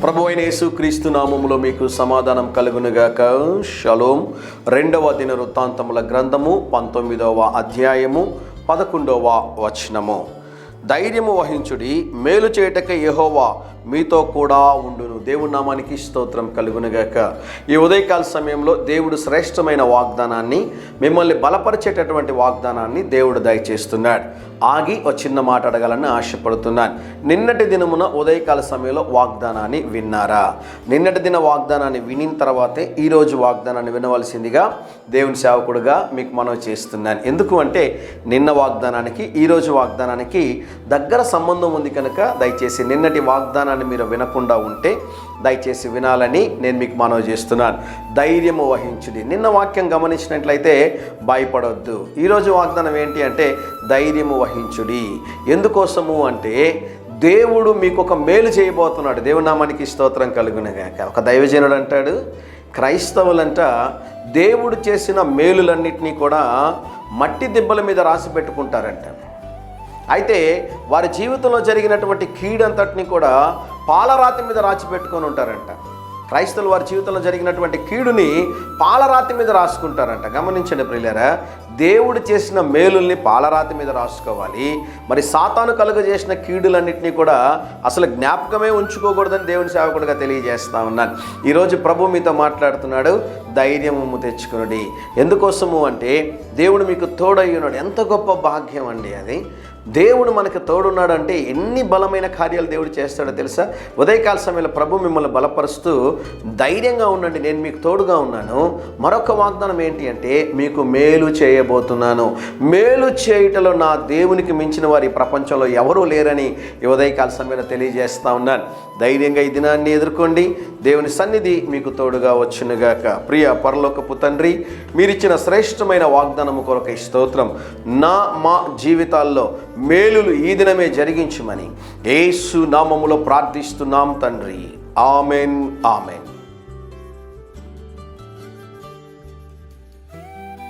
ప్రభువైన యేసుక్రీస్తు నామములో మీకు సమాధానం కలుగునుగాక. షలోం. 2వ దినవృత్తాంతముల గ్రంథము 19వ అధ్యాయము 11వ వచనము. ధైర్యము వహించుడి, మేలు చేయుటకై యెహోవా మీతో కూడా ఉండును. దేవుని నామానికి స్తోత్రం కలుగునుగాక. ఈ ఉదయకాల సమయంలో దేవుడు శ్రేష్టమైన వాగ్దానాన్ని, మిమ్మల్ని బలపరిచేటటువంటి వాగ్దానాన్ని దేవుడు దయచేస్తున్నాడు. ఆగి ఒక చిన్న మాట అడగాలని ఆశపడుతున్నాను. నిన్నటి దినమున ఉదయకాల సమయంలో వాగ్దానాన్ని విన్నారా? నిన్నటి దిన వాగ్దానాన్ని వినిన తర్వాతే ఈరోజు వాగ్దానాన్ని వినవలసిందిగా దేవుని సేవకుడుగా మీకు మనవి చేస్తున్నాను. ఎందుకు అంటే నిన్న వాగ్దానానికి ఈరోజు వాగ్దానానికి దగ్గర సంబంధం ఉంది కనుక దయచేసి నిన్నటి వాగ్దానాన్ని మీరు వినకుండా ఉంటే దయచేసి వినాలని నేను మీకు మనవి చేస్తున్నాను. ధైర్యము వహించుడి. నిన్న వాక్యం గమనించినట్లయితే భయపడొద్దు. ఈరోజు వాగ్దానం ఏంటి అంటే ధైర్యము వహించుడి. ఎందుకోసము అంటే దేవుడు మీకు ఒక మేలు చేయబోతున్నాడు. దేవుని నామానికి స్తోత్రం కలుగునుగాక. ఒక దైవజనుడు అంటాడు, క్రైస్తవులంట దేవుడు చేసిన మేలులన్నింటినీ కూడా మట్టి దిబ్బల మీద రాసి పెట్టుకుంటారంట. అయితే వారి జీవితంలో జరిగినటువంటి కీడంతటిని కూడా పాలరాతి మీద రాసి పెట్టుకొని ఉంటారంట. క్రైస్తవులు వారి జీవితంలో జరిగినటువంటి కీడుని పాలరాతి మీద రాసుకుంటారంట. గమనించండి ప్రియులారా, దేవుడు చేసిన మేలుల్ని పాలరాతి మీద రాసుకోవాలి. మరి సాతాను కలుగజేసిన కీడులన్నింటినీ కూడా అసలు జ్ఞాపకమే ఉంచుకోకూడదని దేవుని సేవకుడిగా తెలియజేస్తా ఉన్నాను. ఈరోజు ప్రభు మీతో మాట్లాడుతున్నాడు, ధైర్యము తెచ్చుకునుడి. ఎందుకోసము అంటే దేవుడు మీకు తోడయ్యున్నాడు. ఎంత గొప్ప భాగ్యం అండి అది. దేవుడు మనకు తోడున్నాడు అంటే ఎన్ని బలమైన కార్యాలు దేవుడు చేస్తాడో తెలుసా? ఉదయకాల సమయంలో ప్రభు మిమ్మల్ని బలపరుస్తూ ధైర్యంగా ఉండండి, నేను మీకు తోడుగా ఉన్నాను. మరొక వాగ్దానం ఏంటి అంటే మీకు మేలు చేయబోతున్నాను. మేలు చేయుటలో నా దేవునికి మించిన వారి ప్రపంచంలో ఎవరూ లేరని ఈ ఉదయకాల సమయంలో తెలియజేస్తా ఉన్నాను. ధైర్యంగా ఈ దినాన్ని ఎదుర్కోండి. దేవుని సన్నిధి మీకు తోడుగా వచ్చునుగాక. ప్రియ పరలోకపు తండ్రి, మీరిచ్చిన శ్రేష్టమైన వాగ్దానము కొరకై స్తోత్రం. మా జీవితాల్లో మేలులు ఈ దినమే జరిగించమని యేసు నామములో ప్రార్థిస్తున్నాం తండ్రి. Amen, amen.